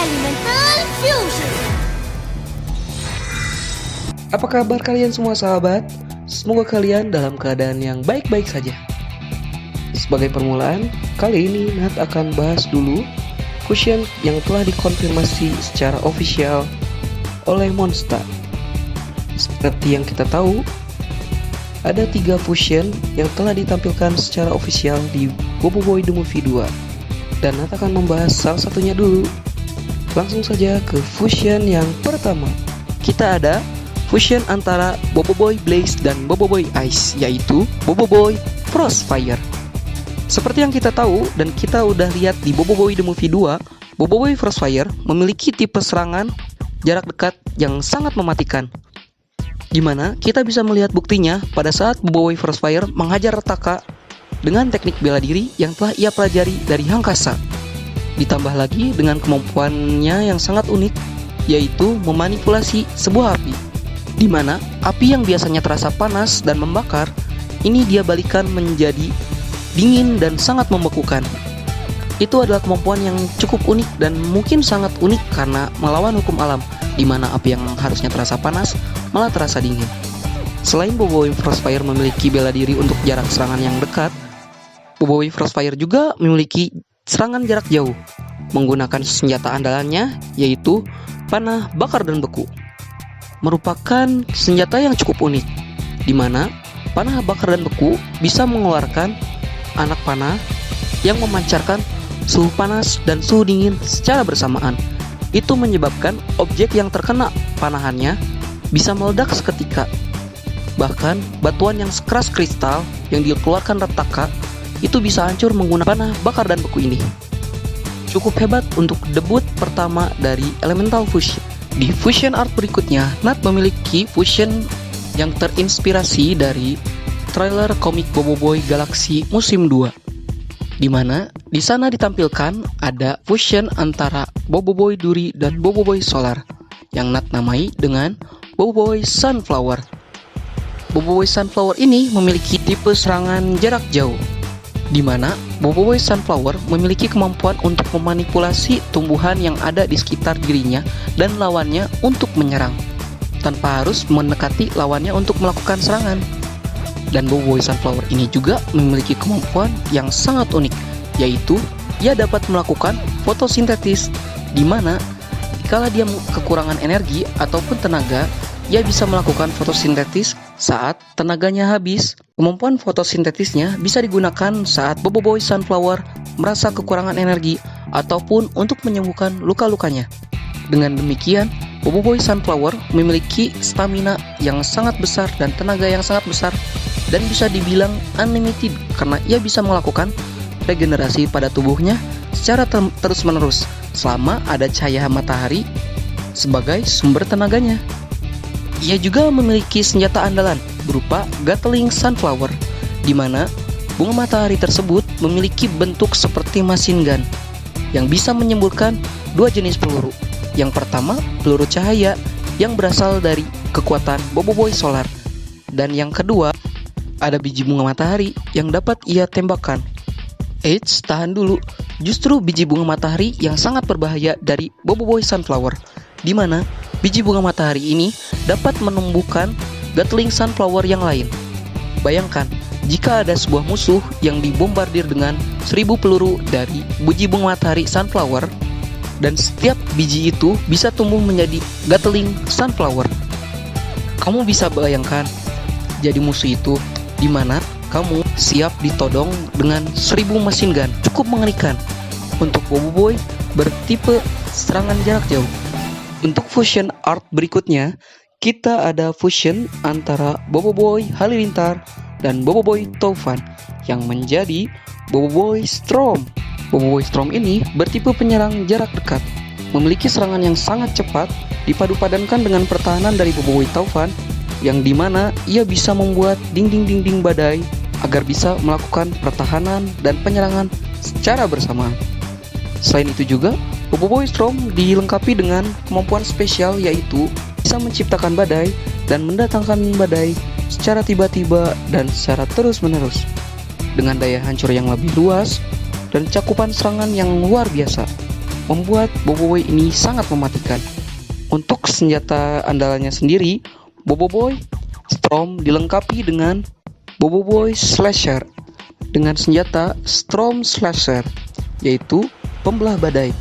Elemental Fusion. Apa kabar kalian semua sahabat? Semoga kalian dalam keadaan yang baik-baik saja. Sebagai permulaan, kali ini Nat akan bahas dulu fusion yang telah dikonfirmasi secara official oleh Monster. Seperti yang kita tahu, ada 3 fusion yang telah ditampilkan secara official di Boboiboy The Movie 2. Dan Nat akan membahas salah satunya dulu. Langsung saja ke fusion yang pertama. Kita ada fusion antara Boboiboy Blaze dan Boboiboy Ice, yaitu Boboiboy Frostfire. Seperti yang kita tahu dan kita udah lihat di Boboiboy The Movie 2, Boboiboy Frostfire memiliki tipe serangan jarak dekat yang sangat mematikan. Dimana kita bisa melihat buktinya pada saat Boboiboy Frostfire menghajar Retaka dengan teknik bela diri yang telah ia pelajari dari Hangkasa. Ditambah lagi dengan kemampuannya yang sangat unik, yaitu memanipulasi sebuah api. Dimana api yang biasanya terasa panas dan membakar, ini dia balikan menjadi dingin dan sangat membekukan. Itu adalah kemampuan yang cukup unik dan mungkin sangat unik karena melawan hukum alam, di mana api yang harusnya terasa panas malah terasa dingin. Selain Boboiboy Frostfire memiliki bela diri untuk jarak serangan yang dekat, Boboiboy Frostfire juga memiliki serangan jarak jauh menggunakan senjata andalannya, yaitu panah bakar dan beku. Merupakan senjata yang cukup unik, di mana panah bakar dan beku bisa mengeluarkan anak panah yang memancarkan suhu panas dan suhu dingin secara bersamaan. Itu menyebabkan objek yang terkena panahannya bisa meledak seketika. Bahkan batuan yang sekeras kristal yang dikeluarkan Retaka itu bisa hancur menggunakan panah bakar dan beku ini. Cukup hebat untuk debut pertama dari Elemental Fusion. Di fusion art berikutnya, Nat memiliki fusion yang terinspirasi dari trailer komik Boboiboy Galaxy musim 2. Di mana di sana ditampilkan ada fusion antara Boboiboy Duri dan Boboiboy Solar yang Nat namai dengan Boboiboy Sunflower. Boboiboy Sunflower ini memiliki tipe serangan jarak jauh, di mana Boboiboy Sunflower memiliki kemampuan untuk memanipulasi tumbuhan yang ada di sekitar dirinya dan lawannya untuk menyerang, tanpa harus mendekati lawannya untuk melakukan serangan. Dan Boboiboy Sunflower ini juga memiliki kemampuan yang sangat unik, yaitu ia dapat melakukan fotosintesis, di mana jika dia kekurangan energi ataupun tenaga, ia bisa melakukan fotosintesis saat tenaganya habis. Kemampuan fotosintetisnya bisa digunakan saat Boboiboy Sunflower merasa kekurangan energi ataupun untuk menyembuhkan luka-lukanya. Dengan demikian, Boboiboy Sunflower memiliki stamina yang sangat besar dan tenaga yang sangat besar, dan bisa dibilang unlimited karena ia bisa melakukan regenerasi pada tubuhnya secara terus-menerus selama ada cahaya matahari sebagai sumber tenaganya. Ia juga memiliki senjata andalan berupa Gatling Sunflower, di mana bunga matahari tersebut memiliki bentuk seperti machine gun yang bisa menyemburkan 2 jenis peluru. Yang pertama, peluru cahaya yang berasal dari kekuatan Boboiboy Solar, dan yang kedua, ada biji bunga matahari yang dapat ia tembakkan. Eits, tahan dulu. Justru biji bunga matahari yang sangat berbahaya dari Boboiboy Sunflower, di mana biji bunga matahari ini dapat menumbuhkan Gatling Sunflower yang lain. Bayangkan, jika ada sebuah musuh yang dibombardir dengan 1000 peluru dari biji bunga matahari Sunflower, dan setiap biji itu bisa tumbuh menjadi Gatling Sunflower. Kamu bisa bayangkan jadi musuh itu, di mana kamu siap ditodong dengan 1000 machine gun. Cukup mengerikan untuk Boboiboy bertipe serangan jarak jauh. Untuk fusion art berikutnya, kita ada fusion antara Boboiboy Halilintar dan Boboiboy Taufan yang menjadi Boboiboy Storm. Boboiboy Storm ini bertipe penyerang jarak dekat, memiliki serangan yang sangat cepat dipadu-padankan dengan pertahanan dari Boboiboy Taufan, yang dimana ia bisa membuat dinding-dinding badai agar bisa melakukan pertahanan dan penyerangan secara bersamaan. Selain itu juga, Boboiboy Storm dilengkapi dengan kemampuan spesial, yaitu bisa menciptakan badai dan mendatangkan badai secara tiba-tiba dan secara terus-menerus, dengan daya hancur yang lebih luas dan cakupan serangan yang luar biasa. membuat Boboiboy ini sangat mematikan. Untuk senjata andalannya sendiri, Boboiboy Storm dilengkapi dengan Boboiboy Slasher dengan senjata Storm Slasher, yaitu pembelah badai.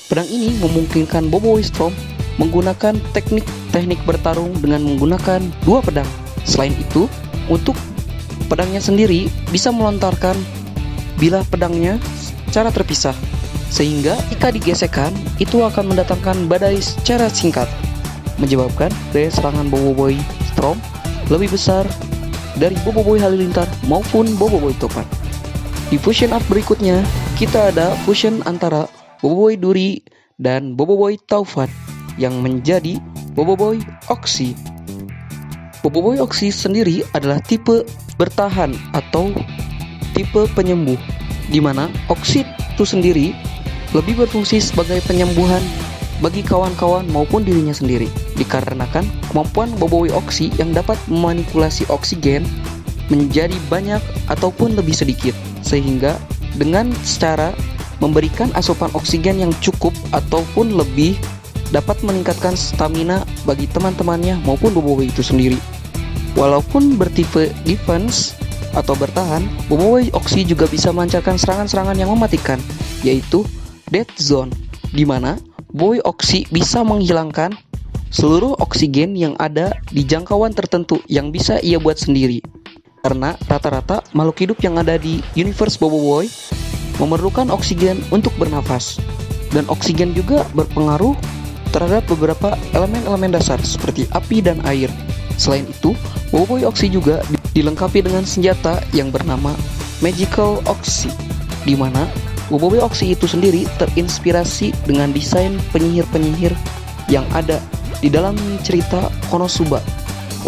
Pedang ini memungkinkan Boboiboy Storm menggunakan teknik bertarung dengan menggunakan dua pedang. Selain itu, untuk pedangnya sendiri bisa melontarkan bilah pedangnya secara terpisah, sehingga jika digesekkan itu akan mendatangkan badai secara singkat, menyebabkan daya serangan Boboiboy Storm lebih besar dari Boboiboy Halilintar maupun Boboiboy Topan. Di fusion art berikutnya, kita ada fusion antara Boboiboy Duri dan Boboiboy Taufan yang menjadi Boboiboy Oxy. Boboiboy Oxy sendiri adalah tipe bertahan atau tipe penyembuh, di mana Oxy itu sendiri lebih berfungsi sebagai penyembuhan bagi kawan-kawan maupun dirinya sendiri, dikarenakan kemampuan Boboiboy Oxy yang dapat memanipulasi oksigen menjadi banyak ataupun lebih sedikit, sehingga dengan cara memberikan asupan oksigen yang cukup ataupun lebih dapat meningkatkan stamina bagi teman-temannya maupun Boboiboy itu sendiri. Walaupun bertipe defense atau bertahan, Boboiboy Oxy juga bisa melancarkan serangan-serangan yang mematikan, yaitu Death Zone, di mana Boboiboy Oxy bisa menghilangkan seluruh oksigen yang ada di jangkauan tertentu yang bisa ia buat sendiri. Karena rata-rata makhluk hidup yang ada di universe Boboiboy memerlukan oksigen untuk bernafas, dan oksigen juga berpengaruh terhadap beberapa elemen-elemen dasar seperti api dan air. Selain itu, Boboiboy Oxy juga dilengkapi dengan senjata yang bernama Magical Oxy, di mana Boboiboy Oxy itu sendiri terinspirasi dengan desain penyihir-penyihir yang ada di dalam cerita Konosuba.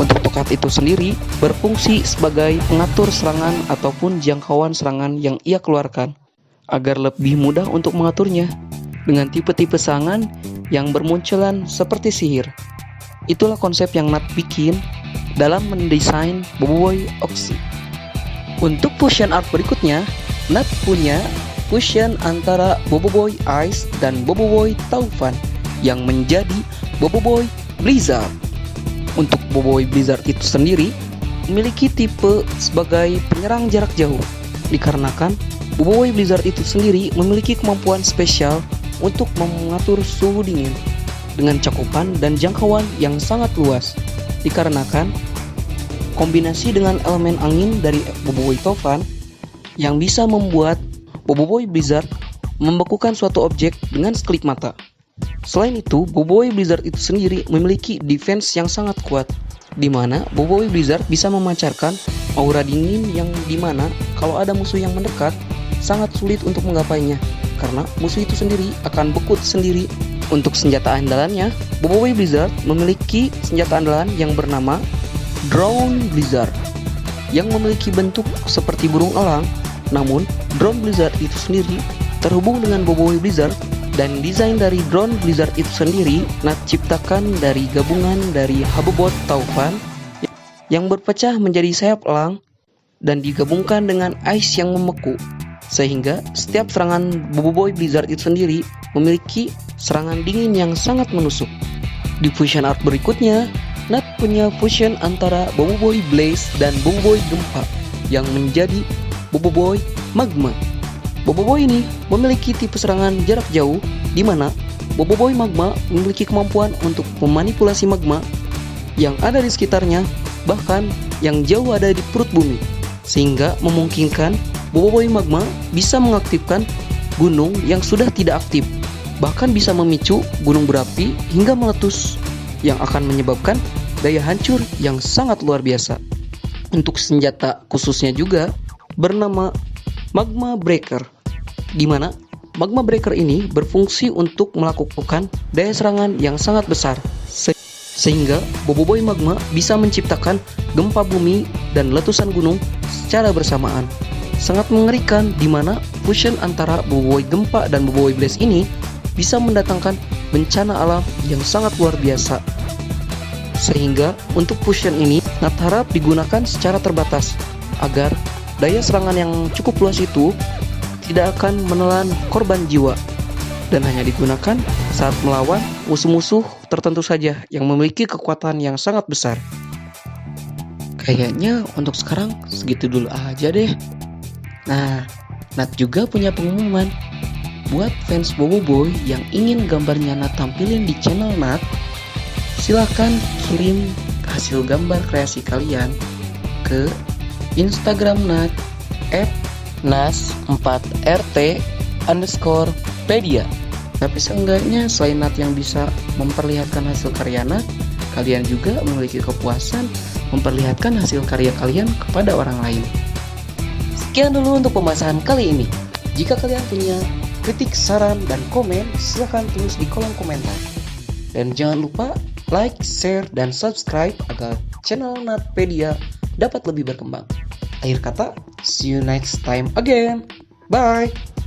Untuk tokat itu sendiri berfungsi sebagai pengatur serangan ataupun jangkauan serangan yang ia keluarkan, agar lebih mudah untuk mengaturnya dengan tipe-tipe serangan yang bermunculan seperti sihir. Itulah konsep yang Nat bikin dalam mendesain Boboiboy Oxy. Untuk fusion art berikutnya, Nat punya fusion antara Boboiboy Ice dan Boboiboy Taufan yang menjadi Boboiboy Blizzard. Untuk Boboiboy Blizzard itu sendiri memiliki tipe sebagai penyerang jarak jauh, dikarenakan Boboiboy Blizzard itu sendiri memiliki kemampuan spesial untuk mengatur suhu dingin dengan cakupan dan jangkauan yang sangat luas, dikarenakan kombinasi dengan elemen angin dari Boboiboy Taufan yang bisa membuat Boboiboy Blizzard membekukan suatu objek dengan sekelip mata. Selain itu, Boboiboy Blizzard itu sendiri memiliki defense yang sangat kuat, di mana Boboiboy Blizzard bisa memancarkan aura dingin yang dimana kalau ada musuh yang mendekat sangat sulit untuk menggapainya, karena musuh itu sendiri akan bekut sendiri. Untuk senjata andalannya, Boboiboy Blizzard memiliki senjata andalan yang bernama Drone Blizzard, yang memiliki bentuk seperti burung elang. Namun, Drone Blizzard itu sendiri terhubung dengan Boboiboy Blizzard, dan desain dari Drone Blizzard itu sendiri Nat ciptakan dari gabungan dari Habobot Taufan yang berpecah menjadi sayap elang dan digabungkan dengan ice yang membeku, sehingga setiap serangan Boboiboy Blizzard itu sendiri memiliki serangan dingin yang sangat menusuk. Di fusion art berikutnya, Nat punya fusion antara Boboiboy Blaze dan Boboiboy Gempa yang menjadi Boboiboy Magma. Boboiboy ini memiliki tipe serangan jarak jauh, di mana Boboiboy Magma memiliki kemampuan untuk memanipulasi magma yang ada di sekitarnya, bahkan yang jauh ada di perut bumi, sehingga memungkinkan Boboiboy Magma bisa mengaktifkan gunung yang sudah tidak aktif, bahkan bisa memicu gunung berapi hingga meletus yang akan menyebabkan daya hancur yang sangat luar biasa. Untuk senjata khususnya juga bernama Magma Breaker, di mana Magma Breaker ini berfungsi untuk melakukan daya serangan yang sangat besar, sehingga Boboiboy Magma bisa menciptakan gempa bumi dan letusan gunung secara bersamaan. Sangat mengerikan, di mana fusion antara Boboiboy Gempa dan Boboiboy Blaze ini bisa mendatangkan bencana alam yang sangat luar biasa. Sehingga untuk fusion ini Nat harap digunakan secara terbatas, agar daya serangan yang cukup luas itu tidak akan menelan korban jiwa. dan hanya digunakan saat melawan musuh-musuh tertentu saja yang memiliki kekuatan yang sangat besar. Kayaknya untuk sekarang segitu dulu aja deh. Nah, Nat juga punya pengumuman. Buat fans Boboiboy yang ingin gambarnya Nat tampilin di channel Nat, silahkan kirim hasil gambar kreasi kalian ke Instagram Nat @nas4rt_pedia. Tapi seenggaknya selain Nat yang bisa memperlihatkan hasil karya Nat, kalian juga memiliki kepuasan memperlihatkan hasil karya kalian kepada orang lain. Sekian dulu untuk pembahasan kali ini. Jika kalian punya kritik, saran, dan komen, silahkan tulis di kolom komentar. Dan jangan lupa like, share, dan subscribe agar channel Natpedia dapat lebih berkembang. Akhir kata, see you next time again. Bye!